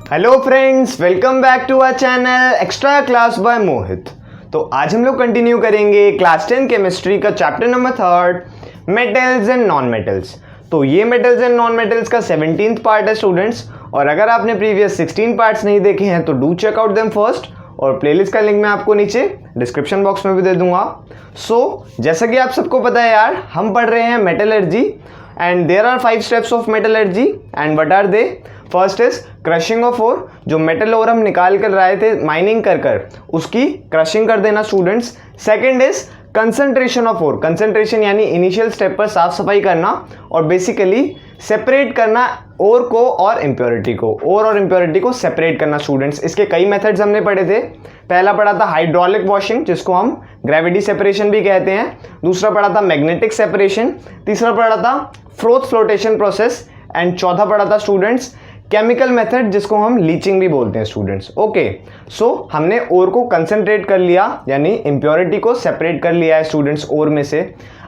Hello friends, welcome back to our channel extra class by Mohit. तो आज हम लोग कंटिन्यू करेंगे क्लास 10 केमिस्ट्री का chapter number 3 metals and non metals. तो ये मेटल्स एंड नॉन मेटल्स का 17th पार्ट है स्टूडेंट्स, और अगर आपने प्रीवियस 16 पार्ट्स नहीं देखे हैं तो do check out them first, और प्लेलिस्ट का लिंक मैं आपको नीचे डिस्क्रिप्शन बॉक्स में भी दे दूंगा। जैसा कि आप सबको पता है यार, हम पढ़ रहे हैं metallurgy and there are 5 steps of metallurgy and what are they. First is crushing of ore, जो मेटल ओर हम निकाल कर लाए थे माइनिंग कर उसकी क्रशिंग कर देना students. Second is concentration of ore, concentration यानी इनिशियल स्टेप पर साफ सफाई करना और बेसिकली सेपरेट करना ओर को और इम्प्योरिटी को, ओर और इम्प्योरिटी को सेपरेट करना स्टूडेंट्स। इसके कई मेथड्स हमने पढ़े थे। पहला पढ़ा था हाइड्रोलिक वॉशिंग, जिसको हम ग्रेविटी सेपरेशन भी कहते हैं। दूसरा पढ़ा था मैग्नेटिक सेपरेशन। तीसरा पढ़ा था फ्रोथ फ्लोटेशन प्रोसेस एंड चौथा पढ़ा था स्टूडेंट्स केमिकल मेथड, जिसको हम लीचिंग भी बोलते हैं स्टूडेंट्स। ओके, सो हमने ओर को कंसंट्रेट कर लिया यानी इम्प्योरिटी को सेपरेट कर लिया है स्टूडेंट्स ओर में से।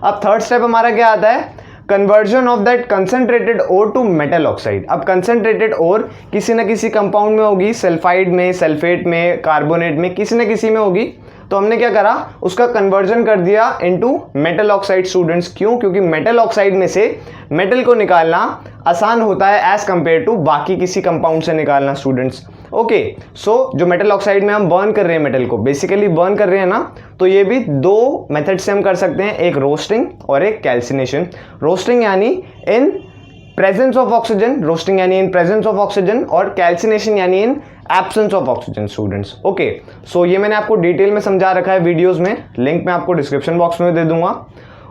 अब थर्ड स्टेप हमारा क्या आता है? Conversion of that concentrated ore to metal oxide. अब कंसंट्रेटेड ओर किसी न किसी कंपाउंड में होगी, सल्फाइड में, सल्फेट में, कार्बोनेट में, किसी न किसी में होगी। तो हमने क्या करा, उसका कन्वर्जन कर दिया इनटू मेटल ऑक्साइड स्टूडेंट्स। क्यों? क्योंकि मेटल ऑक्साइड में से मेटल को निकालना आसान होता है एज कंपेयर टू बाकी किसी कंपाउंड से निकालना स्टूडेंट्स। ओके, सो जो मेटल ऑक्साइड में हम बर्न कर रहे हैं, मेटल को बेसिकली बर्न कर रहे हैं ना, तो ये भी दो मेथड से हम कर सकते हैं, एक रोस्टिंग और एक कैल्सिनेशन। रोस्टिंग यानी in presence of oxygen, roasting यानी इन प्रेजेंस ऑफ ऑक्सीजन, और कैल्सिनेशन यानी in absence of oxygen students. Okay, so ये मैंने आपको डिटेल में समझा रखा है वीडियोस में, लिंक मैं आपको डिस्क्रिप्शन बॉक्स में दे दूंगा।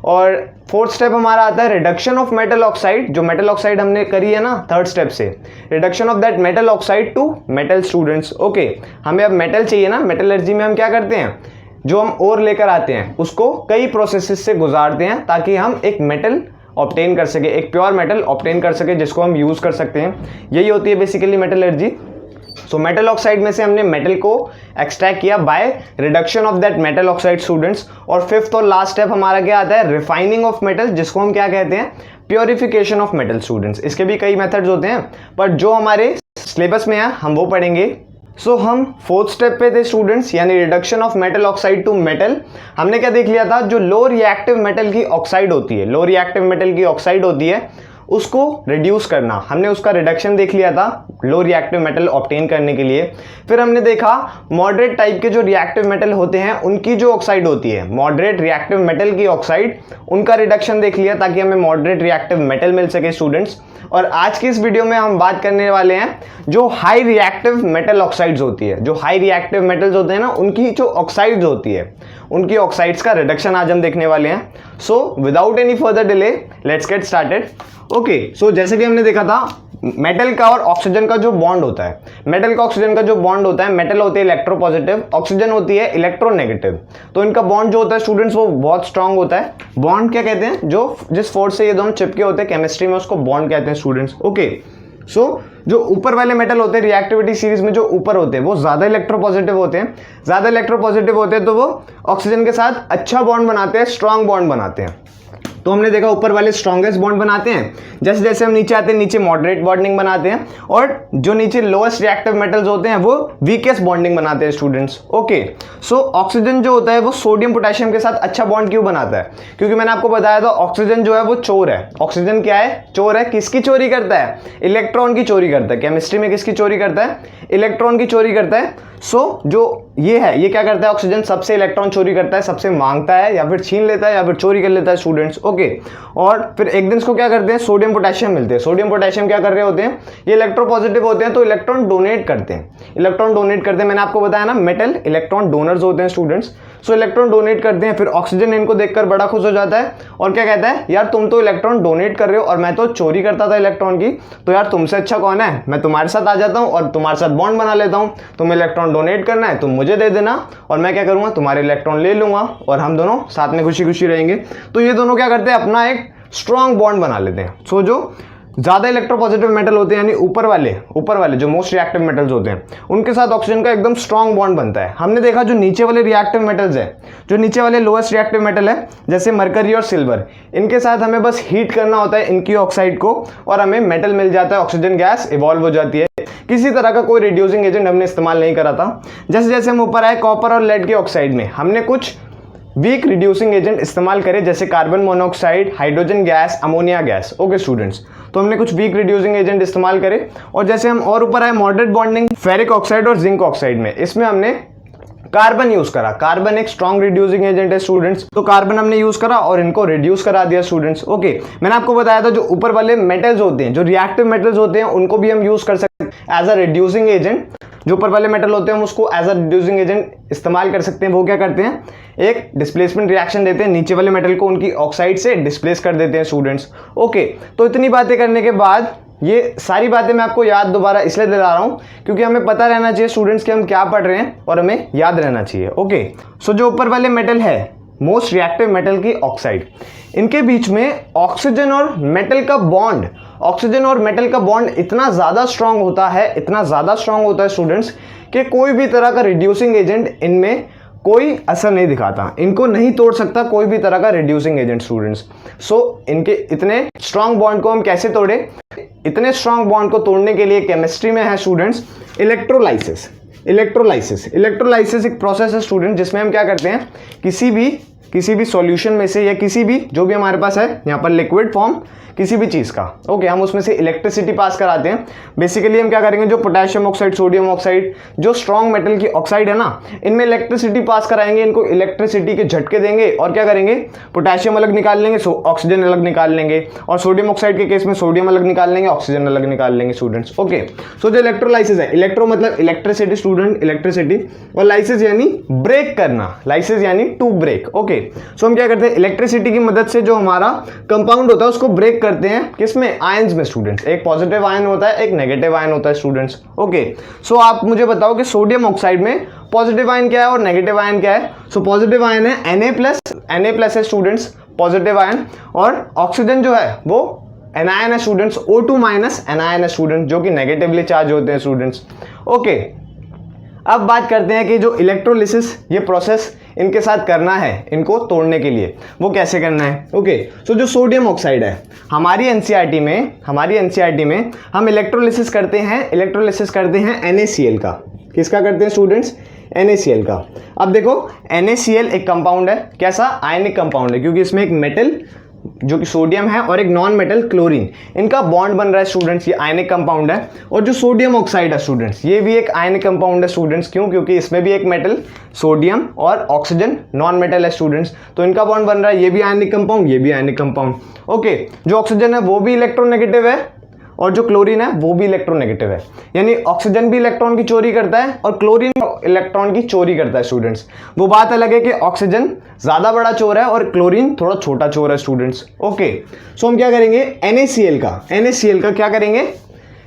और फोर्थ स्टेप हमारा आता है रिडक्शन ऑफ मेटल ऑक्साइड। जो मेटल ऑक्साइड हमने करी है ना थर्ड स्टेप से, reduction of that metal oxide to metal students. Okay, हमें अब मेटल चाहिए ना, मेटलर्जी में हम क्या करते हैं, जो हम ओर लेकर आते हैं उसको कई प्रोसेसेस से गुजारते हैं ताकि हम एक मेटल ऑब्टेन कर सके, एक प्योर मेटल ऑब्टेन कर सके जिसको हम यूज कर सकते हैं। यही होती है basically metallurgy. So metal oxide में से हमने मेटल को एक्सट्रैक्ट किया by reduction of that metal oxide students. और फिफ्थ और लास्ट स्टेप हमारा क्या आता है? रिफाइनिंग ऑफ मेटल, जिसको हम क्या कहते हैं? Purification of metal students. इसके भी कई मेथड्स होते हैं, पर जो हमारे सिलेबस में है हम वो पढ़ेंगे। सो हम फोर्थ स्टेप पे थे स्टूडेंट्स, यानी reduction of metal oxide to metal. हमने क्या देख लिया था? जो लो रिएक्टिव मेटल की ऑक्साइड होती है, लो रिएक्टिव मेटल की ऑक्साइड होती है, उसको रिड्यूस करना, हमने उसका रिडक्शन देख लिया था लो रिएक्टिव मेटल ऑब्टेन करने के लिए। फिर हमने देखा मॉडरेट टाइप के जो रिएक्टिव मेटल होते हैं उनकी जो ऑक्साइड होती है, मॉडरेट रिएक्टिव मेटल की ऑक्साइड, उनका रिडक्शन देख लिया ताकि हमें मॉडरेट रिएक्टिव मेटल मिल सके स्टूडेंट्स। और आज की इस वीडियो में हम बात करने वाले हैं जो हाई रिएक्टिव मेटल ऑक्साइड्स होती है, जो हाई रिएक्टिव मेटल्स होते हैं ना, उनकी जो ऑक्साइड्स होती है, उनकी ऑक्साइड्स का रिडक्शन आज हम देखने वाले हैं। So without any further delay let's get started. Okay, so जैसे कि हमने देखा था मेटल का और ऑक्सीजन का जो बॉन्ड होता है, मेटल का ऑक्सीजन का जो बॉन्ड होता है, मेटल होती है इलेक्ट्रोपॉजिटिव, ऑक्सीजन होती है इलेक्ट्रोनेगेटिव। तो इनका बॉन्ड जो होता है स्टूडेंट्स वो बहुत स्ट्रांग होता है। बॉन्ड क्या कहते हैं? जो जिस फोर्स से ये दोनों चिपके होते हैं केमिस्ट्री में उसको बॉन्ड कहते हैं स्टूडेंट्स। ओके, सो जो ऊपर वाले मेटल होते हैं रिएक्टिविटी सीरीज में, जो ऊपर होते हैं वो ज्यादा इलेक्ट्रोपॉजिटिव होते हैं। ज्यादा इलेक्ट्रोपॉजिटिव होते हैं तो वो ऑक्सीजन के साथ अच्छा बॉन्ड बनाते हैं, स्ट्रांग बॉन्ड बनाते हैं। तो हमने देखा ऊपर वाले स्ट्रॉन्गेस्ट बॉन्ड बनाते हैं, जैसे जैसे हम नीचे आते हैं नीचे मॉडरेट बॉन्डिंग बनाते हैं, और जो नीचे लोएस्ट रिएक्टिव मेटल्स होते हैं वो वीकेस्ट बॉन्डिंग बनाते हैं स्टूडेंट्स। ओके, सो ऑक्सीजन जो होता है वो सोडियम पोटेशियम के साथ अच्छा बॉन्ड क्यों बनाता है? क्योंकि मैंने आपको बताया था ऑक्सीजन जो है वो चोर है। ऑक्सीजन क्या है? चोर है। किसकी चोरी करता है? इलेक्ट्रॉन की चोरी करता है। केमिस्ट्री में किसकी चोरी करता है? इलेक्ट्रॉन की चोरी करता है। सो जो ये है, ये क्या करता है? ऑक्सीजन सबसे इलेक्ट्रॉन चोरी करता है, सबसे मांगता है, या फिर छीन लेता है, या फिर चोरी कर लेता है स्टूडेंट्स। ओके, और फिर एक दिन इसको क्या करते हैं? सोडियम पोटेशियम मिलते हैं। सोडियम पोटेशियम क्या कर रहे होते हैं? ये इलेक्ट्रोपॉजिटिव होते हैं तो इलेक्ट्रॉन डोनेट करते हैं, इलेक्ट्रॉन डोनेट करते हैं। मैंने आपको बताया ना मेटल इलेक्ट्रॉन डोनर्स होते हैं स्टूडेंट्स। सो इलेक्ट्रॉन डोनेट करते हैं, फिर ऑक्सीजन इनको देखकर बड़ा खुश हो जाता है और क्या कहता है? यार तुम तो इलेक्ट्रॉन डोनेट कर रहे हो और मैं तो चोरी करता था इलेक्ट्रॉन की, तो यार तुमसे अच्छा कौन है? मैं तुम्हारे साथ आ जाता हूँ और तुम्हारे साथ बॉन्ड बना लेता हूँ। तुम इलेक्ट्रॉन डोनेट करना है, तुम मुझे दे देना, और मैं क्या करूंगा? तुम्हारे इलेक्ट्रॉन ले लूंगा और हम दोनों साथ में खुशी खुशी रहेंगे। तो ये दोनों क्या करते हैं? अपना एक स्ट्रॉन्ग बॉन्ड बना लेते हैं। सो जो ज्यादा इलेक्ट्रोपॉजिटिव मेटल होते हैं यानी ऊपर वाले जो मोस्ट रिएक्टिव मेटल्स होते हैं, उनके साथ ऑक्सीजन का एकदम स्ट्रॉन्ग बॉन्ड बनता है। हमने देखा जो नीचे वाले रिएक्टिव मेटल्स है, जो नीचे वाले लोएस्ट रिएक्टिव मेटल है जैसे मरकरी और सिल्वर, इनके साथ हमें बस हीट करना होता है इनकी ऑक्साइड को और हमें मेटल मिल जाता है, ऑक्सीजन गैस इवॉल्व हो जाती है। किसी तरह का कोई रिड्यूसिंग एजेंट हमने इस्तेमाल नहीं करा था। जैसे जैसे हम ऊपर आए कॉपर और लेड के ऑक्साइड में हमने कुछ वीक रिड्यूसिंग एजेंट इस्तेमाल करे, जैसे carbon monoxide, hydrogen gas, ammonia gas. Okay students, तो हमने कुछ वीक रिड्यूसिंग एजेंट इस्तेमाल करे। और जैसे हम और ऊपर आए मॉडरेट बॉन्डिंग फेरिक ऑक्साइड और जिंक ऑक्साइड में, इसमें हमने कार्बन यूज करा। कार्बन एक स्ट्रॉन्ग रिड्यूसिंग एजेंट है स्टूडेंट्स, तो कार्बन हमने यूज करा और इनको रिड्यूस करा दिया स्टूडेंट्स। ओके, मैंने आपको बताया था जो ऊपर वाले मेटल्स होते हैं, जो रिएक्टिव मेटल्स होते हैं, उनको भी हम यूज कर सकते हैं एज अ रिड्यूसिंग एजेंट। जो ऊपर वाले मेटल होते हैं हम उसको एज अ रिड्यूसिंग एजेंट इस्तेमाल कर सकते हैं। वो क्या करते हैं, एक डिस्प्लेसमेंट रिएक्शन देते हैं, नीचे वाले मेटल को उनकी ऑक्साइड से डिस्प्लेस कर देते हैं स्टूडेंट्स। ओके, तो इतनी बातें करने के बाद ये सारी बातें मैं आपको याद दोबारा इसलिए दिला रहा हूँ क्योंकि हमें पता रहना चाहिए स्टूडेंट्स कि हम क्या पढ़ रहे हैं और हमें याद रहना चाहिए। ओके, सो जो ऊपर वाले मेटल है, मोस्ट रिएक्टिव मेटल की ऑक्साइड, इनके बीच में ऑक्सीजन और मेटल का बॉन्ड, ऑक्सीजन और मेटल का बॉन्ड इतना ज़्यादा स्ट्रांग होता है, इतना ज़्यादा स्ट्रांग होता है स्टूडेंट्स कि कोई भी तरह का रिड्यूसिंग एजेंट इनमें कोई असर नहीं दिखाता, इनको नहीं तोड़ सकता कोई भी तरह का रिड्यूसिंग एजेंट स्टूडेंट्स। सो इनके इतने स्ट्रांग बॉन्ड को हम कैसे तोड़े, इतने स्ट्रांग बॉन्ड को तोड़ने के लिए केमिस्ट्री में है स्टूडेंट्स इलेक्ट्रोलाइसिस। इलेक्ट्रोलाइसिस एक प्रोसेस है स्टूडेंट जिसमें हम क्या करते हैं, किसी भी सॉल्यूशन में से या किसी भी जो भी हमारे पास है यहाँ पर लिक्विड फॉर्म किसी भी चीज़ का, ओके, हम उसमें से इलेक्ट्रिसिटी पास कराते हैं। बेसिकली हम क्या करेंगे, जो पोटेशियम ऑक्साइड, सोडियम ऑक्साइड, जो स्ट्रॉन्ग मेटल की ऑक्साइड है ना, इनमें इलेक्ट्रिसिटी पास कराएंगे, इनको इलेक्ट्रिसिटी के झटके देंगे और क्या करेंगे, पोटेशियम अलग निकाल लेंगे, ऑक्सीजन अलग निकाल लेंगे, और सोडियम ऑक्साइड के केस में सोडियम अलग निकाल लेंगे, ऑक्सीजन अलग निकाल लेंगे स्टूडेंट्स। ओके, सो जो इलेक्ट्रोलाइसिस है, इलेक्ट्रो मतलब इलेक्ट्रिसिटी स्टूडेंट, इलेक्ट्रिसिटी, और लाइसिस यानी ब्रेक करना, लाइसिस यानी टू ब्रेक। ओके, सो हम क्या करते हैं, इलेक्ट्रिसिटी की मदद से जो हमारा कंपाउंड होता है उसको ब्रेक करते हैं, किसमें, आयंस में स्टूडेंट्स। एक पॉजिटिव आयन होता है, एक नेगेटिव आयन होता है स्टूडेंट्स। ओके, सो आप मुझे बताओ कि सोडियम ऑक्साइड में पॉजिटिव आयन क्या है और नेगेटिव आयन क्या है। सो पॉजिटिव आयन है Na+ है स्टूडेंट्स, पॉजिटिव आयन, और ऑक्सीजन जो है वो एनायन है स्टूडेंट्स, O2- एनायन है स्टूडेंट्स, जो कि नेगेटिवली चार्ज होते हैं स्टूडेंट्स। ओके, अब बात करते हैं कि जो इलेक्ट्रोलिसिस ये प्रोसेस इनके साथ करना है, इनको तोड़ने के लिए, वो कैसे करना है। ओके, सो जो सोडियम ऑक्साइड है, हमारी एनसीईआरटी में हम इलेक्ट्रोलिसिस करते हैं NaCl का। किसका करते हैं स्टूडेंट्स, NaCl का। अब देखो NaCl एक कंपाउंड है, कैसा, आयनिक कंपाउंड है, क्योंकि इसमें एक मेटल जो कि सोडियम है और एक नॉन मेटल क्लोरीन, इनका बॉन्ड बन रहा है स्टूडेंट्स, ये आयनिक कंपाउंड है। और जो सोडियम ऑक्साइड है स्टूडेंट्स, ये भी एक आयनिक कंपाउंड है स्टूडेंट्स, क्यों, क्योंकि इसमें भी एक मेटल सोडियम और ऑक्सीजन नॉन मेटल है स्टूडेंट्स, तो इनका बॉन्ड बन रहा है, ये भी आयनिक कंपाउंड, ये भी आयनिक कंपाउंड। ओके, जो ऑक्सीजन है वो भी इलेक्ट्रोनेगेटिव है और जो क्लोरीन है वो भी इलेक्ट्रोनेगेटिव है, यानी ऑक्सीजन भी इलेक्ट्रॉन की चोरी करता है और क्लोरीन इलेक्ट्रॉन की चोरी करता है स्टूडेंट्स। वो बात अलग है कि ऑक्सीजन ज्यादा बड़ा चोर है और क्लोरीन थोड़ा छोटा चोर है स्टूडेंट्स। ओके, सो हम क्या करेंगे, NaCl का क्या करेंगे,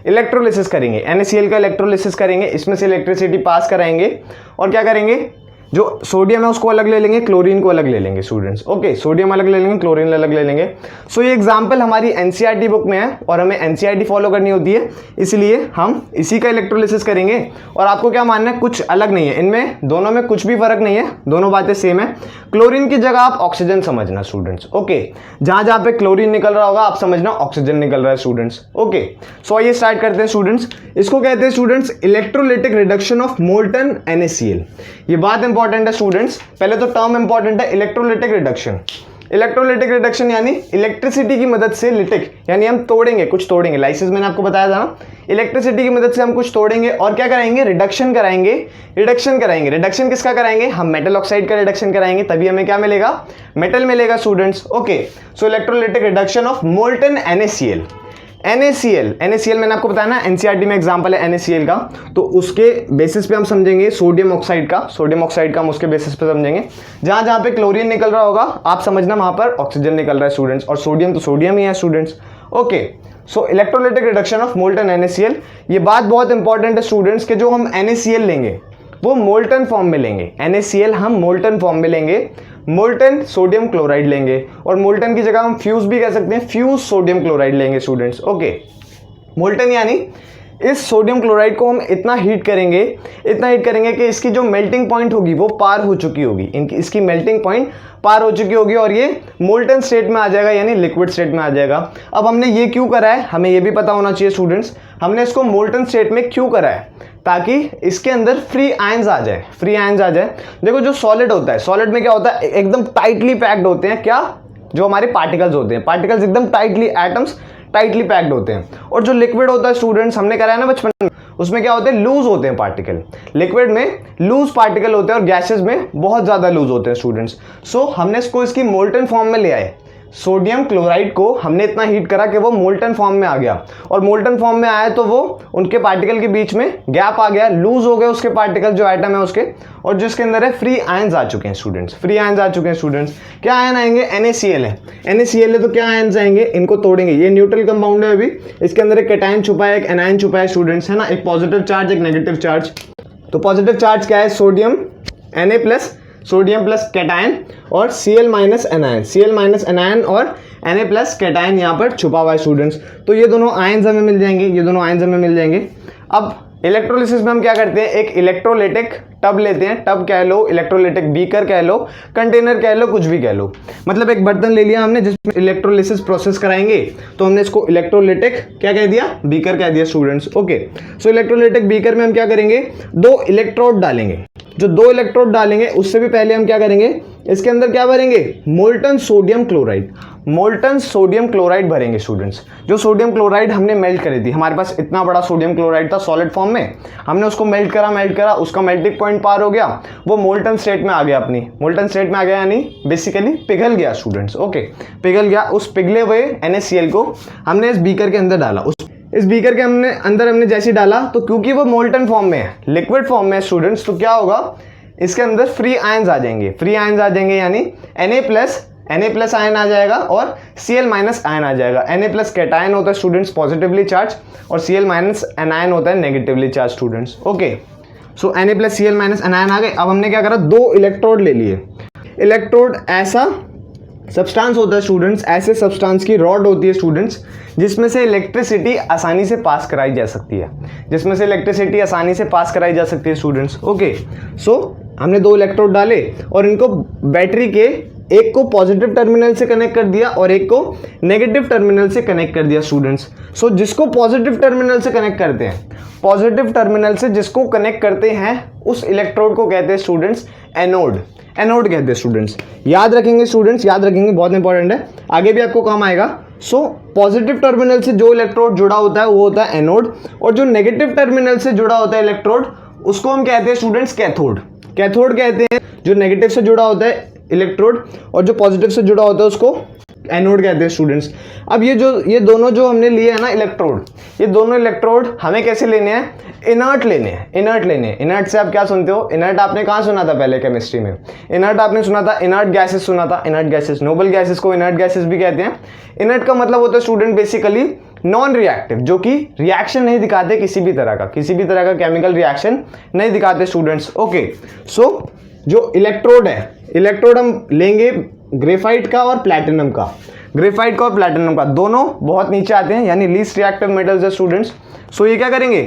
इलेक्ट्रोलिसिस करेंगे, NaCl का इलेक्ट्रोलिसिस करेंगे, इसमें से इलेक्ट्रिसिटी पास कराएंगे और क्या करेंगे, जो सोडियम है उसको अलग ले लेंगे, क्लोरीन को अलग ले लेंगे स्टूडेंट्स। ओके, सोडियम अलग ले लेंगे, क्लोरीन अलग ले लेंगे। सो ये एग्जांपल हमारी एनसीईआरटी बुक में है और हमें एनसीईआरटी फॉलो करनी होती है, इसलिए हम इसी का इलेक्ट्रोलिसिस करेंगे। और आपको क्या मानना है, कुछ अलग नहीं है इनमें, दोनों में कुछ भी फर्क नहीं है, दोनों बातें सेम है। क्लोरीन की जगह आप ऑक्सीजन समझना स्टूडेंट्स। ओके, जहां जहां पे क्लोरीन निकल रहा होगा आप समझना ऑक्सीजन निकल रहा है स्टूडेंट्स। ओके, सो ये स्टार्ट करते हैं स्टूडेंट्स। इसको कहते हैं students electrolytic reduction of molten NaCl। ये बात इंपॉर्टेंट है स्टूडेंट्स, पहले तो टर्म इंपॉर्टेंट है, इलेक्ट्रोलिटिक रिडक्शन यानी इलेक्ट्रिसिटी की मदद से लिटिक यानी हम तोड़ेंगे, कुछ तोड़ेंगे। लाइसिस मैंने आपको बताया था ना, इलेक्ट्रिसिटी की मदद से हम कुछ तोड़ेंगे और क्या कराएंगे, रिडक्शन कराएंगे। रिडक्शन किसका कराएंगे, हम मेटल ऑक्साइड का रिडक्शन कराएंगे, तभी हमें क्या मिलेगा, मेटल मिलेगा students. Okay, so electrolytic reduction of molten NaCl मैंने आपको बताया ना, एनसीईआरटी में एग्जांपल है NaCl का, तो उसके बेसिस पे हम समझेंगे सोडियम ऑक्साइड का हम उसके बेसिस पे समझेंगे। जहां जहां पे क्लोरीन निकल रहा होगा आप समझना वहां पर ऑक्सीजन निकल रहा है स्टूडेंट्स, और सोडियम तो सोडियम ही है students. Okay, so electrolytic reduction of molten NaCl। ये बात बहुत इंपॉर्टेंट है स्टूडेंट्स के जो हम NaCl लेंगे वो मोल्टन फॉर्म में लेंगे, NaCl हम मोल्टन फॉर्म में लेंगे, मोल्टन सोडियम क्लोराइड लेंगे, और मोल्टन की जगह हम फ्यूज भी कह सकते हैं, फ्यूज सोडियम क्लोराइड लेंगे स्टूडेंट्स। ओके, मोल्टन यानी इस सोडियम क्लोराइड को हम इतना हीट करेंगे कि इसकी जो मेल्टिंग पॉइंट होगी वो पार हो चुकी होगी, इसकी मेल्टिंग पॉइंट पार हो चुकी होगी और ये मोल्टन स्टेट में आ जाएगा, यानी लिक्विड स्टेट में आ जाएगा। अब हमने ये क्यों करा है, हमें ये भी पता होना चाहिए स्टूडेंट्स। हमने इसको मोल्टन स्टेट में क्यों करा है, ताकि इसके अंदर फ्री आयंस आ जाए, फ्री आयंस आ जाए। देखो जो सॉलिड होता है, सॉलिड में क्या होता है, एकदम टाइटली पैक्ड होते हैं, क्या, जो हमारे पार्टिकल्स होते हैं, पार्टिकल्स एकदम टाइटली, एटम्स टाइटली पैक्ड होते हैं। और जो लिक्विड होता है स्टूडेंट्स, हमने कराया ना बचपन में, उसमें क्या होते हैं, लूज होते हैं पार्टिकल। लिक्विड में लूज पार्टिकल होते हैं और गैसेस में बहुत ज्यादा लूज होते हैं स्टूडेंट्स। सो हमने इसको इसकी मोल्टन फॉर्म में ले आए, सोडियम क्लोराइड को हमने इतना हीट करा कि वो मोल्टन फॉर्म में आ गया, और मोल्टन फॉर्म में आया तो वो उनके पार्टिकल के बीच में गैप आ गया, लूज हो गए उसके पार्टिकल, जो एटम है उसके, और जिसके अंदर है फ्री आयंस आ चुके हैं स्टूडेंट्स, फ्री आयंस आ चुके हैं स्टूडेंट्स। क्या आयन आएंगे, NaCl है, NaCl है तो क्या आयंस आएंगे, इनको तोड़ेंगे, ये न्यूट्रल कंपाउंड है अभी, इसके अंदर एक कैटायन छुपा है, एक एनायन छुपा है स्टूडेंट्स, है ना, एक पॉजिटिव चार्ज, एक नेगेटिव चार्ज। तो पॉजिटिव चार्ज क्या है, sodium Na plus, sodium plus cation, और Cl minus anion, Cl minus anion और Na प्लस कैटायन यहाँ पर छुपा हुआ है स्टूडेंट्स। तो ये दोनों आयंस हमें मिल जाएंगे, ये दोनों आयंस हमें मिल जाएंगे। अब इलेक्ट्रोलिसिस में हम क्या करते हैं, एक इलेक्ट्रोलिटिक टब लेते हैं, टब कह लो, इलेक्ट्रोलिटिक बीकर कह लो, कंटेनर कह लो, कुछ भी कह लो, मतलब एक बर्तन ले लिया हमने जिसमें इलेक्ट्रोलिसिस प्रोसेस कराएंगे, तो हमने इसको इलेक्ट्रोलिटिक क्या कह दिया, बीकर कह दिया स्टूडेंट्स। ओके, सो इलेक्ट्रोलिटिक बीकर में हम क्या करेंगे, 2 इलेक्ट्रोड डालेंगे। जो 2 इलेक्ट्रोड डालेंगे उससे भी पहले हम क्या करेंगे, इसके अंदर क्या भरेंगे, molten sodium chloride, molten sodium chloride भरेंगे स्टूडेंट्स। जो सोडियम क्लोराइड हमने मेल्ट करी थी, हमारे पास इतना बड़ा सोडियम क्लोराइड था सॉलिड फॉर्म में, हमने उसको मेल्ट करा, उसका मेल्टिंग पॉइंट पार हो गया, वो मोल्टन स्टेट में आ गया, अपनी मोल्टन स्टेट में आ गया, यानी बेसिकली पिघल गया स्टूडेंट्स। ओके, पिघल गया, उस पिघले हुए NaCl को हमने इस बीकर के अंदर डाला, इस बीकर के अंदर हमने जैसे डाला, तो क्योंकि वो मोल्टन फॉर्म में है, लिक्विड फॉर्म में है स्टूडेंट्स, तो क्या होगा, इसके अंदर फ्री आयंस आ जाएंगे, फ्री आयंस आ जाएंगे, यानी Na प्लस आयन आ जाएगा और Cl माइनस आयन आ जाएगा। Na प्लस कैटायन होता है स्टूडेंट्स पॉजिटिवली चार्ज, और Cl माइनस एनायन होता है negatively charge students. Okay, so Na plus Cl minus anion आ गए। अब हमने क्या करा, 2 इलेक्ट्रोड ले लिए। इलेक्ट्रोड ऐसा सब्सटेंस होता है स्टूडेंट्स, ऐसे सब्सटेंस की रॉड होती है स्टूडेंट्स, जिसमें से इलेक्ट्रिसिटी आसानी से पास कराई जा सकती है, जिसमें से इलेक्ट्रिसिटी आसानी से पास कराई जा सकती है स्टूडेंट्स। ओके, सो हमने 2 इलेक्ट्रोड डाले और इनको बैटरी के एक को पॉजिटिव टर्मिनल से कनेक्ट कर दिया और एक को नेगेटिव टर्मिनल से कनेक्ट कर दिया स्टूडेंट्स। सो जिसको पॉजिटिव टर्मिनल से कनेक्ट करते हैं, पॉजिटिव टर्मिनल से जिसको कनेक्ट करते हैं, उस इलेक्ट्रोड को कहते हैं स्टूडेंट्स एनोड, एनोड कहते हैं स्टूडेंट्स। याद रखेंगे स्टूडेंट्स, याद रखेंगे, बहुत इंपॉर्टेंट है, आगे भी आपको काम आएगा। सो पॉजिटिव टर्मिनल से जो इलेक्ट्रोड जुड़ा होता है वो होता है एनोड, और जो नेगेटिव टर्मिनल से जुड़ा होता है इलेक्ट्रोड उसको हम कहते हैं स्टूडेंट्स कैथोड, कैथोड कहते हैं। जो नेगेटिव से जुड़ा होता है इलेक्ट्रोड और जो पॉजिटिव से जुड़ा होता है उसको एनोड कहते हैं स्टूडेंट्स। अब ये दोनों जो हमने लिए हैं ना इलेक्ट्रोड, ये दोनों इलेक्ट्रोड हमें कैसे लेने हैं, इनर्ट लेने हैं, इनर्ट लेने हैं। इनर्ट से आप क्या सुनते हो, इनर्ट आपने कहाँ सुना था पहले केमिस्ट्री में, इनर्ट आपने सुना था, इनर्ट गैसेस सुना था, इनर्ट गैसेस, नोबल गैसेस को इनर्ट गैसेस भी कहते हैं। इनर्ट का मतलब होता है स्टूडेंट बेसिकली नॉन रिएक्टिव, जो कि रिएक्शन नहीं दिखाते किसी भी तरह का, किसी भी तरह का केमिकल रिएक्शन नहीं दिखाते स्टूडेंट्स। ओके, सो जो इलेक्ट्रोड है, इलेक्ट्रोड हम लेंगे ग्रेफाइट का और प्लैटिनम का, ग्रेफाइट का और प्लैटिनम का, दोनों बहुत नीचे आते हैं, यानी लीस्ट रिएक्टिव मेटल्स है स्टूडेंट्स। सो ये क्या करेंगे,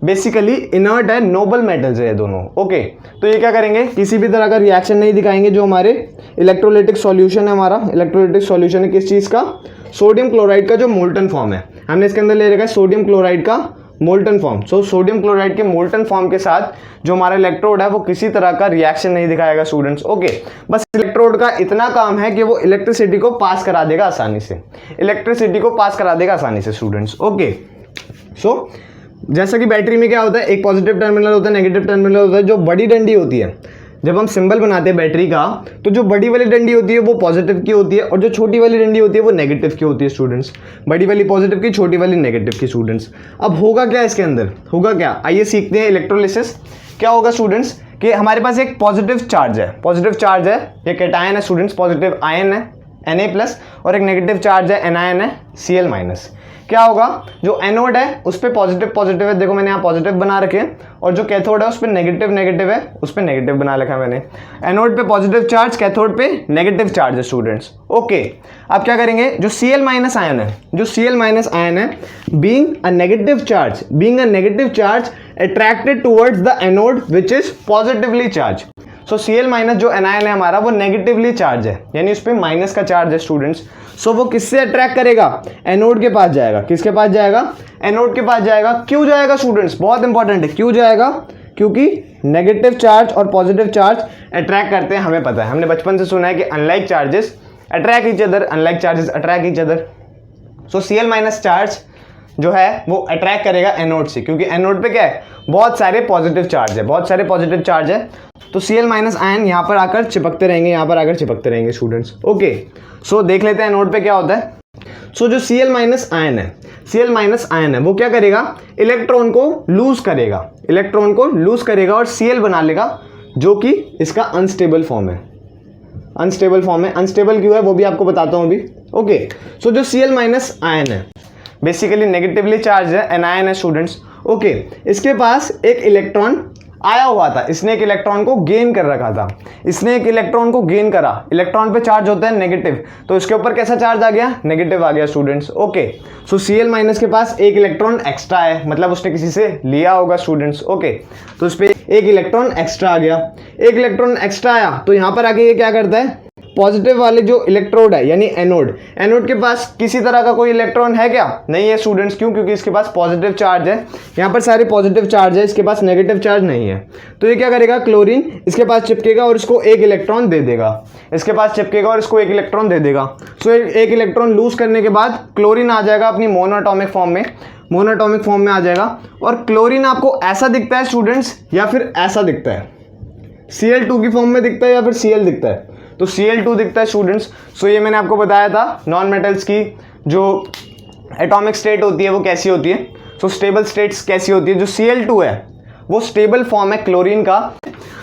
बेसिकली इनर्ट है, नोबल मेटल्स है ये दोनों। ओके, तो ये क्या करेंगे, किसी भी तरह का रिएक्शन नहीं दिखाएंगे। जो हमारे इलेक्ट्रोलिटिक सॉल्यूशन है, हमारा इलेक्ट्रोलिटिक सॉल्यूशन है किस चीज़ का, सोडियम क्लोराइड का जो मोल्टन फॉर्म है, हमने इसके अंदर ले रखा है सोडियम क्लोराइड का molten form. So sodium chloride के मोल्टन फॉर्म के साथ जो हमारा इलेक्ट्रोड है वो किसी तरह का रिएक्शन नहीं दिखाएगा स्टूडेंट्स। ओके, बस इलेक्ट्रोड का इतना काम है कि वो इलेक्ट्रिसिटी को पास करा देगा आसानी से, इलेक्ट्रिसिटी को पास करा देगा आसानी से स्टूडेंट्स। ओके, सो जैसा कि बैटरी में क्या होता है, एक पॉजिटिव टर्मिनल होता है, नेगेटिव टर्मिनल होता है। जो बड़ी डंडी होती है, जब हम सिंबल बनाते हैं बैटरी का, तो जो बड़ी वाली डंडी होती है वो पॉजिटिव की होती है, और जो छोटी वाली डंडी होती है वो नेगेटिव की होती है स्टूडेंट्स। बड़ी वाली पॉजिटिव की, छोटी वाली नेगेटिव की स्टूडेंट्स। अब होगा क्या इसके अंदर, होगा क्या, आइए सीखते हैं इलेक्ट्रोलिसिस। क्या होगा स्टूडेंट्स कि हमारे पास एक पॉजिटिव चार्ज है, पॉजिटिव चार्ज है, ये कैटायन है स्टूडेंट्स, पॉजिटिव आयन है Na प्लस, और एक नेगेटिव चार्ज है एनायन है Cl माइनस। क्या होगा, जो एनोड है उस पर पॉजिटिव पॉजिटिव है, देखो मैंने यहाँ पॉजिटिव बना रखे, और जो कैथोड है उस पर नेगेटिव नेगेटिव है, उस पर नेगेटिव बना रखा है मैंने। एनोड पे पॉजिटिव चार्ज, कैथोड पे नेगेटिव चार्ज है स्टूडेंट्स। ओके, अब क्या करेंगे, जो Cl माइनस आयन है, जो Cl माइनस आयन है, being a negative charge attracted towards the anode which is positively charge. So Cl minus जो एनायन है हमारा वो नेगेटिवली चार्ज है, यानी उस पर माइनस का चार्ज है स्टूडेंट्स। सो वो किससे अट्रैक्ट करेगा? एनोड के पास जाएगा। किसके पास जाएगा? एनोड के पास जाएगा। क्यों जाएगा स्टूडेंट्स? बहुत इंपॉर्टेंट है, क्यों जाएगा? क्योंकि नेगेटिव चार्ज और पॉजिटिव चार्ज अट्रैक्ट करते हैं, हमें पता है, हमने बचपन से सुना है कि unlike charges attract each other, unlike charges attract each other. So Cl minus charge जो है वो अट्रैक्ट करेगा एनोड से, क्योंकि एनोड पे क्या है? बहुत सारे पॉजिटिव चार्ज है, बहुत सारे पॉजिटिव चार्ज है। तो Cl माइनस आयन यहाँ पर आकर चिपकते रहेंगे, यहाँ पर आकर चिपकते रहेंगे स्टूडेंट्स। ओके, सो देख लेते हैं एनोड पे क्या होता है। सो जो Cl माइनस आयन है, Cl माइनस आयन है वो क्या करेगा? इलेक्ट्रॉन को लूज करेगा, इलेक्ट्रॉन को लूज करेगा और Cl बना लेगा, जो कि इसका अनस्टेबल फॉर्म है। अनस्टेबल फॉर्म है। अनस्टेबल क्यों है वो भी आपको बताता हूँ अभी। ओके, सो जो Cl माइनस आयन है बेसिकली नेगेटिवली चार्ज है, एनायन है स्टूडेंट्स। ओके, इसके पास एक इलेक्ट्रॉन आया हुआ था, इसने एक इलेक्ट्रॉन को गेन कर रखा था, इसने एक इलेक्ट्रॉन को गेन करा। इलेक्ट्रॉन पे चार्ज होता है नेगेटिव, तो इसके ऊपर कैसा चार्ज आ गया? नेगेटिव आ गया स्टूडेंट्स। ओके, सो Cl माइनस के पास एक इलेक्ट्रॉन एक्स्ट्रा है, मतलब उसने किसी से लिया होगा स्टूडेंट्स। ओके, तो उस पर एक इलेक्ट्रॉन एक्स्ट्रा आ गया। एक इलेक्ट्रॉन एक्स्ट्रा आया तो यहाँ पर आके ये क्या करता है? पॉजिटिव वाले जो इलेक्ट्रोड है यानी एनोड, एनोड के पास किसी तरह का कोई इलेक्ट्रॉन है क्या? नहीं है स्टूडेंट्स। क्यों? क्योंकि इसके पास पॉजिटिव चार्ज है, यहाँ पर सारे पॉजिटिव चार्ज है, इसके पास नेगेटिव चार्ज नहीं है। तो ये क्या करेगा? क्लोरीन इसके पास चिपकेगा और इसको एक इलेक्ट्रॉन दे देगा, इसके पास चिपकेगा और इसको एक इलेक्ट्रॉन दे देगा। सो एक इलेक्ट्रॉन लूज करने के बाद क्लोरीन आ जाएगा अपनी मोनोएटॉमिक फॉर्म में, मोनोएटॉमिक फॉर्म में आ जाएगा। और क्लोरीन आपको ऐसा दिखता है स्टूडेंट्स या फिर ऐसा दिखता है? Cl2 की फॉर्म में दिखता है या फिर Cl दिखता है? तो Cl2 दिखता है स्टूडेंट्स। सो ये मैंने आपको बताया था नॉन मेटल्स की जो एटॉमिक स्टेट होती है वो कैसी होती है। सो स्टेबल स्टेट्स कैसी होती है? जो Cl2 है वो स्टेबल फॉर्म है क्लोरीन का।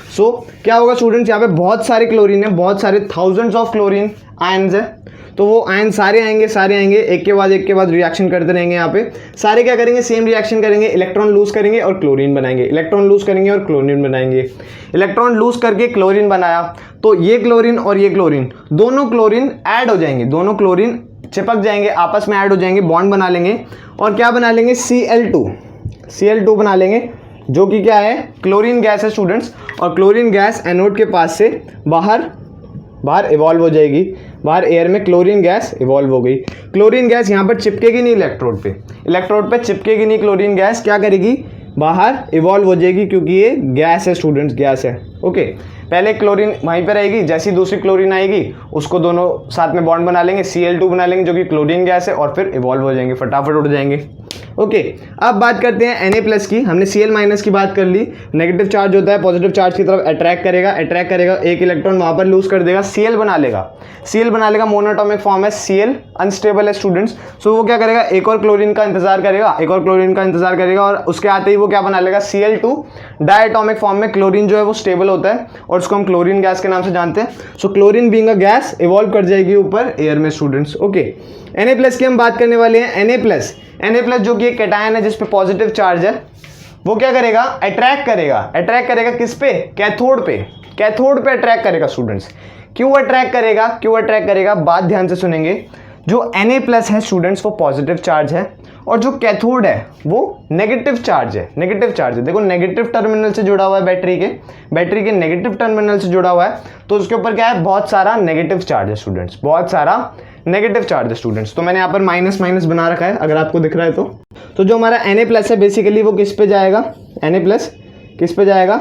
सो क्या होगा स्टूडेंट्स? यहाँ पे बहुत सारे क्लोरीन है, बहुत सारे थाउजेंड्स ऑफ क्लोरीन आयन्स है। तो वो आयन सारे आएंगे, एक के बाद रिएक्शन करते रहेंगे। यहाँ पे सारे क्या करेंगे? सेम रिएक्शन करेंगे, इलेक्ट्रॉन लूज करेंगे और क्लोरीन बनाएंगे, इलेक्ट्रॉन लूज करेंगे और क्लोरीन बनाएंगे। इलेक्ट्रॉन लूज करके क्लोरीन बनाया तो ये क्लोरीन और ये क्लोरीन, दोनों क्लोरीन ऐड हो जाएंगे, दोनों क्लोरीन चिपक जाएंगे, आपस में ऐड हो जाएंगे, बॉन्ड बना लेंगे और क्या बना लेंगे? Cl2 बना लेंगे, जो कि क्या है? क्लोरीन गैस है स्टूडेंट्स। और क्लोरीन गैस एनोड के पास से बाहर इवॉल्व हो जाएगी, बाहर एयर में क्लोरीन गैस इवॉल्व हो गई। क्लोरीन गैस यहाँ पर चिपकेगी नहीं इलेक्ट्रोड पे चिपकेगी नहीं। क्लोरीन गैस क्या करेगी? बाहर इवॉल्व हो जाएगी, क्योंकि ये गैस है स्टूडेंट्स, गैस है। ओके, पहले क्लोरीन वहीं पे रहेगी, जैसी दूसरी क्लोरीन आएगी उसको दोनों साथ में बॉन्ड बना लेंगे, Cl2 बना लेंगे जो कि क्लोरीन गैस है, और फिर इवॉल्व हो जाएंगे, फटाफट उड़ जाएंगे। ओके, अब बात करते हैं Na+ की। हमने Cl- माइनस की बात कर ली। नेगेटिव चार्ज होता है, पॉजिटिव चार्ज की तरफ अट्रैक्ट करेगा, एक इलेक्ट्रॉन वहाँ पर लूज कर देगा, Cl बना लेगा, मोनोएटॉमिक फॉर्म है, Cl अनस्टेबल है स्टूडेंट्स। सो वो क्या करेगा? एक और क्लोरीन का इंतजार करेगा, और उसके आते ही वो क्या बना लेगा? Cl2 डायटॉमिक फॉर्म में। क्लोरीन जो है वो स्टेबल होता है और उसको हम क्लोरीन गैस के नाम से जानते हैं। So chlorine being a gas evolve कर जाएगी ऊपर एयर में स्टूडेंट्स। ओके, Na+ की हम बात करने वाले हैं। Na+ जो कि एक कैटायन है जिसपे पॉजिटिव चार्ज है, वो क्या करेगा? अट्रैक्ट करेगा किस पे? कैथोड पे अट्रैक्ट करेगा स्टूडेंट्स। क्यों अट्रैक्ट करेगा? बात ध्यान से सुनेंगे। जो Na+ है स्टूडेंट्स वो पॉजिटिव चार्ज है और जो कैथोड है वो नेगेटिव चार्ज है। देखो नेगेटिव टर्मिनल से जुड़ा हुआ है, बैटरी के नेगेटिव टर्मिनल से जुड़ा हुआ है, तो उसके ऊपर क्या है? बहुत सारा नेगेटिव चार्ज है स्टूडेंट्स, तो मैंने यहाँ पर माइनस बना रखा है, अगर आपको दिख रहा है तो जो हमारा Na+ है बेसिकली वो किस पे जाएगा? Na+ किस पे जाएगा?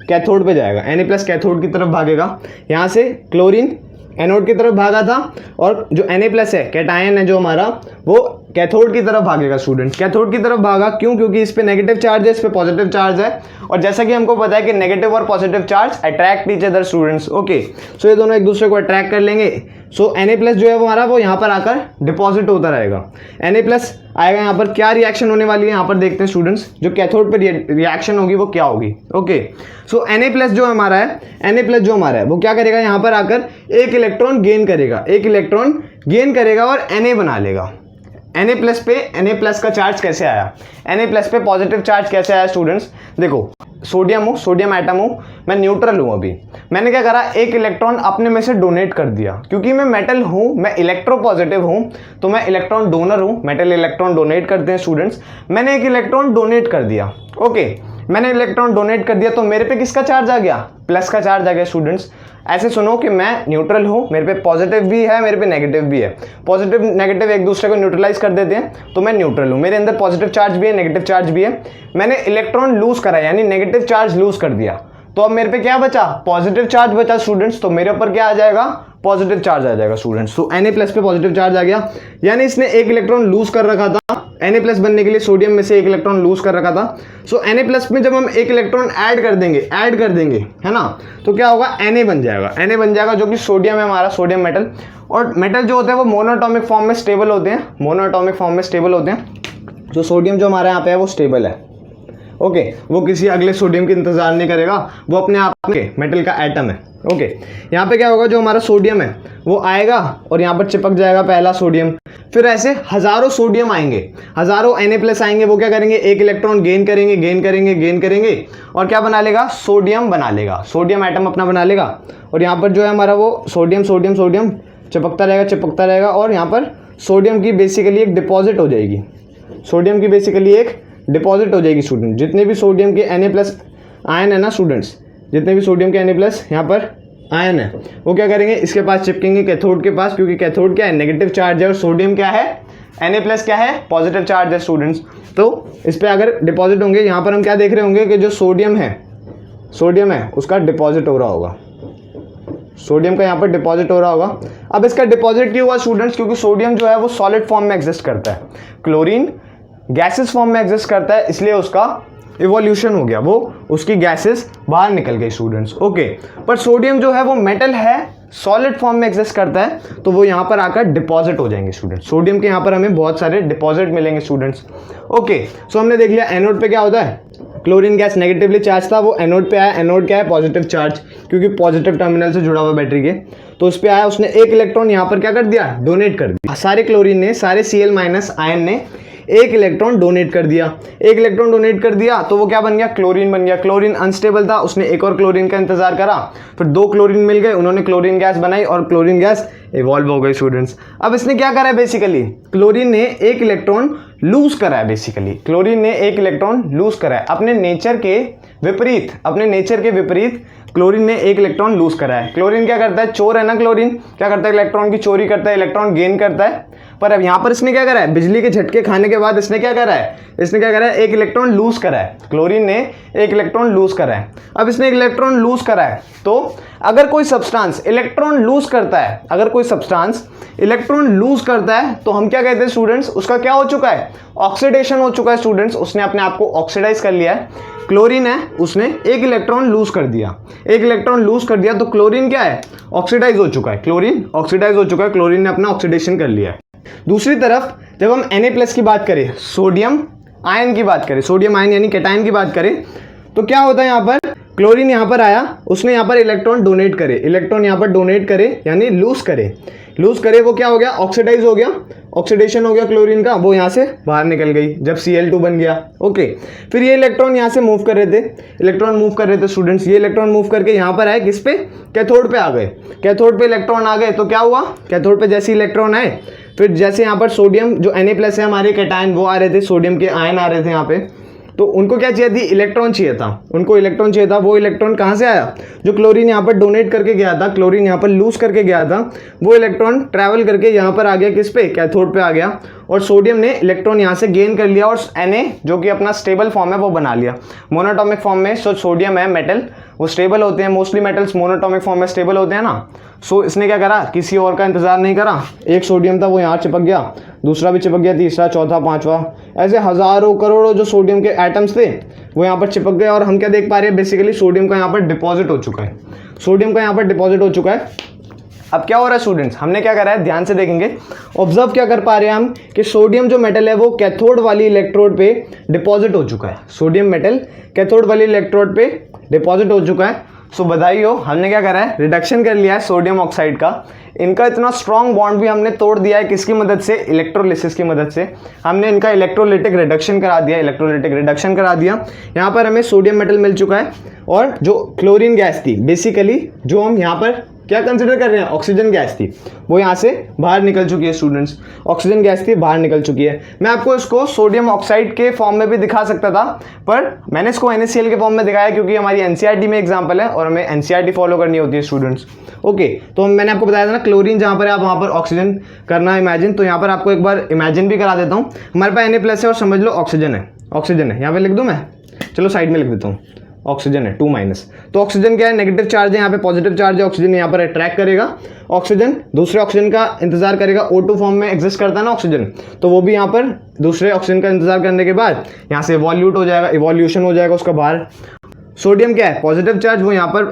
कैथोड पे जाएगा। Na+ कैथोड की तरफ भागेगा। यहाँ से क्लोरीन एनोड की तरफ भागा था और जो Na+ है कैटायन है जो हमारा, वो कैथोड की तरफ भागेगा स्टूडेंट। कैथोड की तरफ भागा क्यों? क्योंकि इस पे नेगेटिव चार्ज है, इस पे पॉजिटिव चार्ज है, और जैसा कि हमको पता है कि नेगेटिव और positive charge attract each other students. Okay, so ये दोनों एक दूसरे को अट्रैक्ट कर लेंगे। सो Na+ जो है वो हमारा वो यहाँ पर आकर डिपॉजिट होता रहेगा। Na+ आएगा, यहाँ पर क्या रिएक्शन होने वाली है यहाँ पर देखते हैं स्टूडेंट्स। जो कैथोड पे रिएक्शन होगी वो क्या होगी? ओके, सो Na+ जो हमारा है वो क्या करेगा? यहाँ पर आकर एक इलेक्ट्रॉन गेन करेगा और Na बना लेगा। Na+ का चार्ज कैसे आया? Na+ पे पॉजिटिव चार्ज कैसे आया स्टूडेंट्स? देखो, सोडियम एटम हूँ, मैं न्यूट्रल हूँ। अभी मैंने क्या करा? एक इलेक्ट्रॉन अपने में से डोनेट कर दिया। क्योंकि मैं मेटल हूँ, मैं इलेक्ट्रोपॉजिटिव हूँ, तो मैं इलेक्ट्रॉन डोनर हूँ। मेटल इलेक्ट्रॉन डोनेट करते हैं स्टूडेंट्स। मैंने एक इलेक्ट्रॉन डोनेट कर दिया। ओके, मैंने इलेक्ट्रॉन डोनेट कर दिया तो मेरे पे किसका चार्ज आ गया, प्लस का चार्ज आ गया स्टूडेंट्स। ऐसे सुनो कि मैं न्यूट्रल हूँ, मेरे पे पॉजिटिव भी है, मेरे पे नेगेटिव भी है, पॉजिटिव नेगेटिव एक दूसरे को न्यूट्रलाइज कर देते हैं, तो मैं न्यूट्रल हूँ, मेरे अंदर पॉजिटिव चार्ज भी है, नेगेटिव चार्ज भी है। मैंने इलेक्ट्रॉन लूज करा यानी नेगेटिव चार्ज लूज कर दिया, तो अब मेरे पे क्या बचा, पॉजिटिव चार्ज बचा स्टूडेंट्स। तो मेरे ऊपर क्या आ जाएगा, पॉजिटिव चार्ज आ जाएगा स्टूडेंट्स। तो Na प्लस पे पॉजिटिव चार्ज आ गया, यानी इसने एक इलेक्ट्रॉन लूज कर रखा था, Na प्लस बनने के लिए सोडियम में से एक इलेक्ट्रॉन लूज कर रखा था। सो Na प्लस में जब हम एक इलेक्ट्रॉन ऐड कर देंगे है ना, तो क्या होगा, Na बन जाएगा जो कि सोडियम है हमारा, सोडियम मेटल। और मेटल जो होते हैं वो मोनोएटॉमिक फॉर्म में स्टेबल होते हैं, जो सोडियम जो हमारे यहाँ पे है वो स्टेबल है। ओके, वो किसी अगले सोडियम के इंतजार नहीं करेगा, वो अपने आप में मेटल का एटम है। ओके, यहाँ पे क्या होगा, जो हमारा सोडियम है वो आएगा और यहाँ पर चिपक जाएगा पहला सोडियम, फिर ऐसे हजारों सोडियम आएंगे, हजारों Na प्लस आएंगे, वो क्या करेंगे, एक इलेक्ट्रॉन गेन करेंगे और क्या बना लेगा, सोडियम बना लेगा, सोडियम एटम अपना बना लेगा। और यहाँ पर जो है हमारा वो सोडियम चिपकता रहेगा और यहाँ पर सोडियम की बेसिकली एक डिपॉजिट हो जाएगी, स्टूडेंट। जितने भी सोडियम के Na प्लस आयन है ना स्टूडेंट्स, जितने भी सोडियम के Na प्लस यहाँ पर आयन है, वो क्या करेंगे, इसके पास चिपकेंगे, कैथोड के पास, क्योंकि कैथोड क्या है, नेगेटिव चार्ज है, और सोडियम क्या है, Na प्लस क्या है, पॉजिटिव चार्ज है स्टूडेंट्स। तो इस पर अगर डिपॉजिट होंगे, यहाँ पर हम क्या देख रहे होंगे कि जो सोडियम है उसका डिपॉजिट हो रहा होगा, सोडियम का यहाँ पर डिपॉजिट हो रहा होगा। अब इसका डिपॉजिट क्यों हुआ स्टूडेंट्स, क्योंकि सोडियम जो है वो सॉलिड फॉर्म में एग्जिस्ट करता है, क्लोरीन गैसेस फॉर्म में एग्जिस्ट करता है, इसलिए उसका इवोल्यूशन हो गया, वो उसकी गैसेस बाहर निकल गई स्टूडेंट्स। ओके, पर सोडियम जो है वो मेटल है, सॉलिड फॉर्म में एग्जिस्ट करता है, तो वो यहाँ पर आकर डिपॉजिट हो जाएंगे स्टूडेंट्स। सोडियम के यहाँ पर हमें बहुत सारे डिपॉजिट मिलेंगे स्टूडेंट्स। ओके, सो हमने देख लिया एनोड पे क्या होता है, क्लोरीन गैस नेगेटिवली चार्ज था, वो एनोड पे आया, एनोड क्या है, पॉजिटिव चार्ज, क्योंकि पॉजिटिव टर्मिनल से जुड़ा हुआ बैटरी के, तो उस पे आया, उसने एक इलेक्ट्रॉन यहाँ पर क्या कर दिया, डोनेट कर दिया। सारे क्लोरीन ने, सारे Cl माइनस आयन ने एक इलेक्ट्रॉन डोनेट कर दिया, तो वो क्या बन गया, क्लोरीन बन गया। क्लोरीन अनस्टेबल था, उसने एक और क्लोरीन का इंतजार करा, फिर 2 क्लोरीन मिल गए, उन्होंने क्लोरीन गैस बनाई और क्लोरीन गैस इवॉल्व हो गई स्टूडेंट्स। अब इसने क्या करा है, बेसिकली क्लोरीन ने एक इलेक्ट्रॉन लूज करा है, अपने नेचर के विपरीत क्लोरीन ने एक इलेक्ट्रॉन लूज करा है। क्लोरीन क्या करता है, चोर है ना, क्लोरीन क्या करता है, इलेक्ट्रॉन की चोरी करता है, इलेक्ट्रॉन गेन करता है। पर अब यहाँ पर इसने क्या करा है, बिजली के झटके खाने के बाद इसने क्या करा है, एक इलेक्ट्रॉन लूज करा है, क्लोरीन ने एक इलेक्ट्रॉन लूज करा है। अब इसने एक इलेक्ट्रॉन लूज करा है, तो अगर कोई सब्सटेंस इलेक्ट्रॉन लूज करता है, तो हम क्या कहते हैं स्टूडेंट्स, उसका क्या हो चुका है, ऑक्सीडेशन हो चुका है स्टूडेंट्स, उसने अपने आप को ऑक्सीडाइज कर लिया है। क्लोरीन है, उसने एक इलेक्ट्रॉन लूज कर दिया, तो क्लोरीन क्या है, ऑक्सीडाइज हो चुका है, क्लोरीन ने अपना ऑक्सीडेशन कर लिया है। दूसरी तरफ जब हम Na प्लस की बात करें, सोडियम आयन यानी कैटायन की बात करें, तो क्या होता है, यहाँ पर क्लोरीन यहाँ पर आया, उसने यहाँ पर इलेक्ट्रॉन डोनेट करे, यानी लूज करे, वो क्या हो गया, ऑक्सीडाइज हो गया, ऑक्सीडेशन हो गया क्लोरीन का, वो यहाँ से बाहर निकल गई जब Cl2 बन गया। ओके, फिर ये इलेक्ट्रॉन यहाँ से मूव कर रहे थे स्टूडेंट्स, ये इलेक्ट्रॉन मूव करके यहाँ पर आए, किस पे, कैथोड पे आ गए, कैथोड पे इलेक्ट्रॉन आ गए, तो क्या हुआ, कैथोड पे जैसे इलेक्ट्रॉन आए, फिर जैसे यहाँ पर सोडियम जो Na प्लस है हमारे कैटायन, वो आ रहे थे, सोडियम के आयन आ रहे थे यहाँ पे, तो उनको क्या चाहिए थी, इलेक्ट्रॉन चाहिए था, वो इलेक्ट्रॉन कहाँ से आया, जो क्लोरीन यहाँ पर डोनेट करके गया था, क्लोरीन यहाँ पर लूज करके गया था, वो इलेक्ट्रॉन ट्रैवल करके यहाँ पर आ गया, किस पे, कैथोड पे आ गया, और सोडियम ने इलेक्ट्रॉन यहाँ से गेन कर लिया और Na जो कि अपना स्टेबल फॉर्म है वो बना लिया। मोनोटॉमिक फॉर्म में सोडियम है, मेटल वो स्टेबल होते हैं, मोस्टली मेटल्स मोनोटॉमिक फॉर्म में स्टेबल होते हैं ना। सो इसने क्या करा, किसी और का इंतजार नहीं करा, एक सोडियम था वो यहाँ चिपक गया, दूसरा भी चिपक गया, तीसरा, चौथा, पांचवा, ऐसे हजारों करोड़ों जो सोडियम के एटम्स थे वो यहाँ पर चिपक गए। और हम क्या देख पा रहे हैं, बेसिकली सोडियम का यहाँ पर डिपॉजिट हो चुका है, अब क्या हो रहा है स्टूडेंट्स, हमने क्या करा है, ध्यान से देखेंगे, ऑब्जर्व क्या कर पा रहे हैं हम कि सोडियम जो मेटल है वो कैथोड वाली इलेक्ट्रोड पे डिपॉजिट हो चुका है, सोडियम मेटल कैथोड वाली इलेक्ट्रोड पे डिपॉजिट हो चुका है। सो बधाई हो, हमने क्या करा है, रिडक्शन कर लिया है सोडियम ऑक्साइड का। इनका इतना स्ट्रॉन्ग बॉन्ड भी हमने तोड़ दिया है, किसकी मदद से, इलेक्ट्रोलिसिस की मदद से। हमने इनका इलेक्ट्रोलिटिक रिडक्शन करा दिया, यहाँ पर हमें सोडियम मेटल मिल चुका है। और जो क्लोरीन गैस थी, बेसिकली जो हम यहाँ पर क्या कंसिडर कर रहे हैं, ऑक्सीजन गैस थी, वो यहाँ से बाहर निकल चुकी है स्टूडेंट्स, ऑक्सीजन गैस थी बाहर निकल चुकी है। मैं आपको इसको सोडियम ऑक्साइड के फॉर्म में भी दिखा सकता था, पर मैंने इसको NaCl के फॉर्म में दिखाया क्योंकि हमारी NCERT में एग्जाम्पल है और हमें NCERT फॉलो करनी होती है स्टूडेंट्स। ओके, तो मैंने आपको बताया था ना क्लोरीन जहाँ पर है आप वहाँ पर ऑक्सीजन करना इमेजिन, तो यहाँ पर आपको एक बार इमेजिन भी करा देता हूँ। हमारे पास Na+ है और समझ लो ऑक्सीजन है, ऑक्सीजन है, यहाँ पे लिख दूँ मैं, चलो साइड में लिख देता हूँ, ऑक्सीजन है 2-। तो ऑक्सीजन क्या है, नेगेटिव चार्ज है, यहाँ पे पॉजिटिव चार्ज है, ऑक्सीजन यहाँ पर अट्रैक्ट करेगा, ऑक्सीजन दूसरे ऑक्सीजन का इंतजार करेगा, O2 फॉर्म में एग्जिस्ट करता है ना ऑक्सीजन, तो वो भी यहाँ पर दूसरे ऑक्सीजन का इंतजार करने के बाद यहाँ से इवोल्यूट हो जाएगा, इवोल्यूशन हो जाएगा उसका बाहर। सोडियम क्या है, पॉजिटिव चार्ज, वो यहाँ पर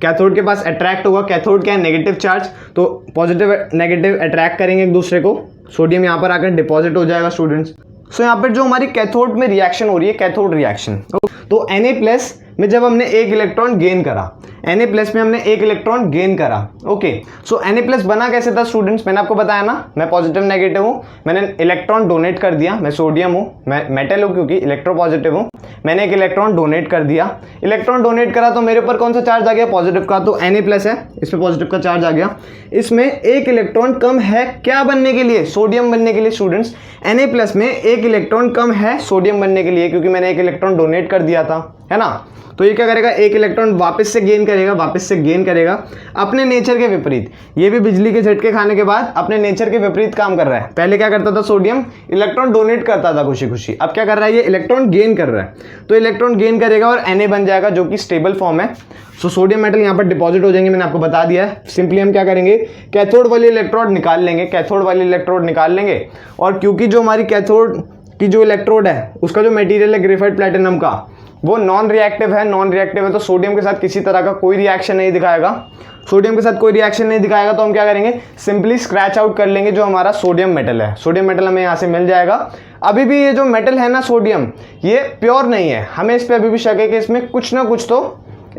कैथोड के पास अट्रैक्ट होगा, कैथोड क्या है, नेगेटिव चार्ज, तो पॉजिटिव नेगेटिव अट्रैक्ट करेंगे एक दूसरे को, सोडियम यहाँ पर आकर डिपॉजिट हो जाएगा स्टूडेंट्स। सो यहाँ पर जो हमारी कैथोड में रिएक्शन हो रही है, कैथोड रिएक्शन, तो Na+ में जब हमने एक इलेक्ट्रॉन गेन करा, Na+ में हमने एक इलेक्ट्रॉन गेन करा। ओके, सो Na+ बना कैसे था स्टूडेंट्स, मैंने आपको बताया ना, मैं पॉजिटिव नेगेटिव हूँ, मैंने इलेक्ट्रॉन डोनेट कर दिया, मैं सोडियम हूँ, मैं मेटल हूँ क्योंकि इलेक्ट्रोपॉजिटिव हूँ, मैंने एक इलेक्ट्रॉन डोनेट कर दिया, इलेक्ट्रॉन डोनेट करा तो मेरे ऊपर कौन सा चार्ज आ गया, पॉजिटिव का, तो Na+ है, इस पर पॉजिटिव का चार्ज आ गया, इसमें एक इलेक्ट्रॉन कम है क्या बनने के लिए, सोडियम बनने के लिए स्टूडेंट्स। Na+ में एक इलेक्ट्रॉन कम है सोडियम बनने के लिए क्योंकि मैंने एक इलेक्ट्रॉन डोनेट कर दिया था, है ना। तो ये क्या करेगा, एक इलेक्ट्रॉन वापस से गेन करेगा, वापस से गेन करेगा अपने नेचर के विपरीत। ये भी बिजली के झटके खाने के बाद अपने नेचर के विपरीत काम कर रहा है। पहले क्या करता था सोडियम, इलेक्ट्रॉन डोनेट करता था खुशी खुशी, अब क्या कर रहा है, ये इलेक्ट्रॉन गेन कर रहा है, तो इलेक्ट्रॉन गेन करेगा और Na बन जाएगा जो कि स्टेबल फॉर्म है। सो सोडियम मेटल यहाँ पर डिपॉजिट हो जाएंगे, मैंने आपको बता दिया है। सिंपली हम क्या करेंगे, कैथोड वाली इलेक्ट्रोड निकाल लेंगे, कैथोड वाली इलेक्ट्रोड निकाल लेंगे, और क्योंकि जो हमारी कैथोड की जो इलेक्ट्रोड है उसका जो मटेरियल है ग्रेफाइट प्लैटिनम का, वो नॉन रिएक्टिव है, नॉन रिएक्टिव है तो सोडियम के साथ किसी तरह का कोई रिएक्शन नहीं दिखाएगा, सोडियम के साथ कोई रिएक्शन नहीं दिखाएगा, तो हम क्या करेंगे, सिंपली स्क्रैच आउट कर लेंगे जो हमारा सोडियम मेटल है। सोडियम मेटल हमें यहाँ से मिल जाएगा। अभी भी ये जो मेटल है ना सोडियम, ये प्योर नहीं है, हमें इस पर अभी भी शक है कि इसमें कुछ ना कुछ तो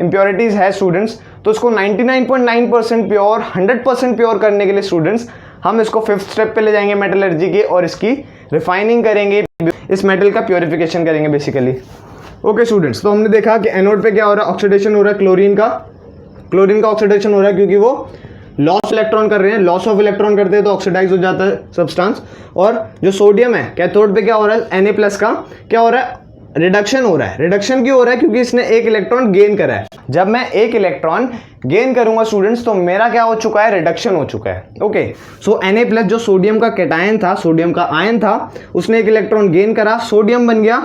इम्प्योरिटीज है स्टूडेंट्स। तो इसको 99.9% प्योर, 100% प्योर करने के लिए स्टूडेंट्स हम इसको 5th स्टेप पे ले जाएंगे मेटलर्जी के, और इसकी रिफाइनिंग करेंगे, इस मेटल का प्योरिफिकेशन करेंगे बेसिकली। ओके स्टूडेंट्स, तो हमने देखा कि एनोड पे क्या हो रहा है, ऑक्सीडेशन हो रहा है, क्लोरीन का ऑक्सीडेशन हो रहा है क्योंकि वो लॉस इलेक्ट्रॉन कर रहे हैं, लॉस ऑफ इलेक्ट्रॉन करते हैं तो ऑक्सीडाइज हो जाता है सब्सटेंस। और जो सोडियम है कैथोड पे क्या हो रहा है, Na+ का क्या हो रहा है, रिडक्शन हो रहा है। रिडक्शन क्यों हो रहा है, क्योंकि इसने एक इलेक्ट्रॉन गेन करा है। जब मैं एक इलेक्ट्रॉन गेन करूंगा स्टूडेंट्स तो मेरा क्या हो चुका है, रिडक्शन हो चुका है। ओके, सो Na+ जो सोडियम का कैटायन था, सोडियम का आयन था, उसने एक इलेक्ट्रॉन गेन करा, सोडियम बन गया।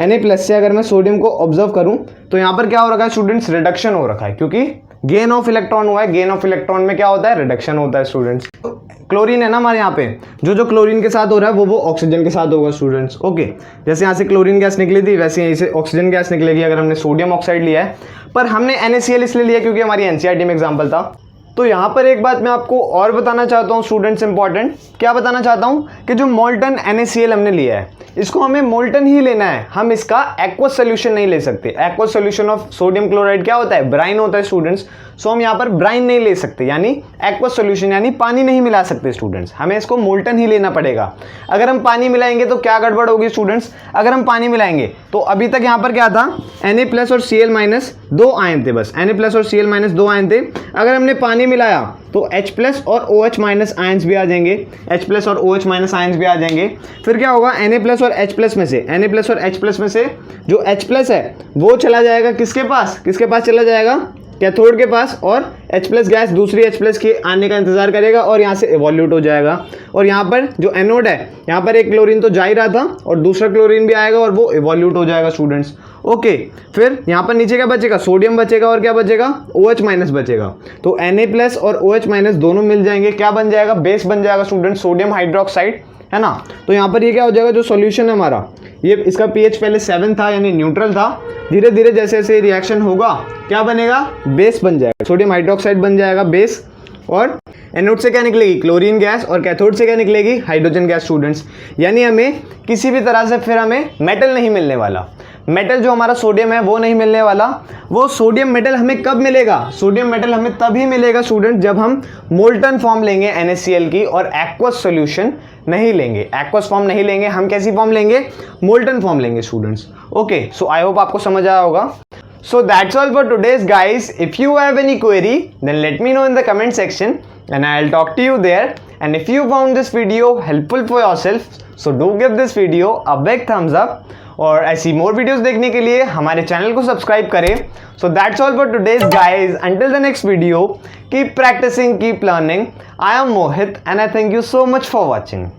Na+ से अगर मैं सोडियम को ऑब्जर्व करूं तो यहाँ पर क्या हो रखा है स्टूडेंट्स, रिडक्शन हो रखा है, क्योंकि गेन ऑफ इलेक्ट्रॉन हुआ है। गेन ऑफ इलेक्ट्रॉन में क्या होता है, रिडक्शन होता है स्टूडेंट्स। क्लोरीन है ना हमारे यहाँ पे, जो क्लोरीन के साथ हो रहा है वो ऑक्सीजन के साथ होगा स्टूडेंट्स। ओके, जैसे यहाँ से क्लोरीन गैस निकली थी वैसे यहीं से ऑक्सीजन गैस निकलेगी अगर हमने सोडियम ऑक्साइड लिया है। पर हमने NaCl इसलिए लिया क्योंकि हमारी NCERT में एग्जाम्पल था। तो यहाँ पर एक बात मैं आपको और बताना चाहता हूँ स्टूडेंट्स, इंपॉर्टेंट क्या बताना चाहता हूँ कि जो मोल्टन NaCl हमने लिया है इसको हमें मोल्टन ही लेना है, हम इसका एक्वस सोल्यूशन नहीं ले सकते। Aqueous solution of sodium chloride क्या होता है, ब्राइन होता है स्टूडेंट्स। सो हम यहाँ पर ब्राइन नहीं ले सकते, यानी एक्वस सोल्यूशन यानी पानी नहीं मिला सकते स्टूडेंट्स, हमें इसको मोल्टन ही लेना पड़ेगा। अगर हम पानी मिलाएंगे तो क्या गड़बड़ होगी स्टूडेंट्स, अगर हम पानी मिलाएंगे तो अभी तक यहाँ पर क्या था, Na+ और Cl- 2 आयन थे, बस Na+ और Cl- 2 आयन थे। अगर हमने पानी मिलाया तो H+ और OH- आयंस भी आ जाएंगे, H+ और OH- आयंस भी आ जाएंगे। फिर क्या होगा, Na+ और H+ में से, Na+ और H+ में से जो H+ है वो चला जाएगा किसके पास चला जाएगा, कैथोड के पास, और H+ गैस दूसरी H+ के आने का इंतजार करेगा और यहाँ से इवोल्यूट हो जाएगा। और यहाँ पर जो एनोड है, यहाँ पर एक क्लोरीन तो जा ही रहा था और दूसरा क्लोरीन भी आएगा और वो इवोल्यूट हो जाएगा स्टूडेंट्स। ओके, फिर यहाँ पर नीचे क्या बचेगा, सोडियम बचेगा और क्या बचेगा, OH- बचेगा। तो Na+ और OH- दोनों मिल जाएंगे, क्या बन जाएगा, बेस बन जाएगा स्टूडेंट, सोडियम हाइड्रोक्साइड, है ना। तो यहाँ पर ये क्या हो जाएगा, जो सॉल्यूशन है हमारा, ये इसका pH पहले 7 था यानी न्यूट्रल था, धीरे धीरे जैसे जैसे रिएक्शन होगा क्या बनेगा, बेस बन जाएगा, सोडियम हाइड्रोक्साइड बन जाएगा बेस। और एनोड से क्या निकलेगी, क्लोरीन गैस, और कैथोड से क्या निकलेगी, हाइड्रोजन गैस स्टूडेंट्स। यानी हमें किसी भी तरह से फिर हमें मेटल नहीं मिलने वाला, मेटल जो हमारा सोडियम है वो नहीं मिलने वाला। वो सोडियम मेटल हमें कब मिलेगा, सोडियम मेटल हमें तभी मिलेगा स्टूडेंट जब हम मोल्टन फॉर्म लेंगे NaCl की और एक्वस सोल्यूशन नहीं लेंगे, एक्वस फॉर्म नहीं लेंगे, हम कैसी फॉर्म लेंगे, मोल्टन फॉर्म लेंगे students. Okay, so I hope आपको समझ आया होगा। So that's all for today's guys. If you have any query, then let me know in the comment section and I'll talk to you there. And if you found this video helpful for yourself, so do give this video a big thumbs up. और ऐसी more videos देखने के लिए हमारे channel को subscribe करें. So that's all for today's guys. Until the next video, keep practicing, keep learning. I am Mohit and I thank you so much for watching.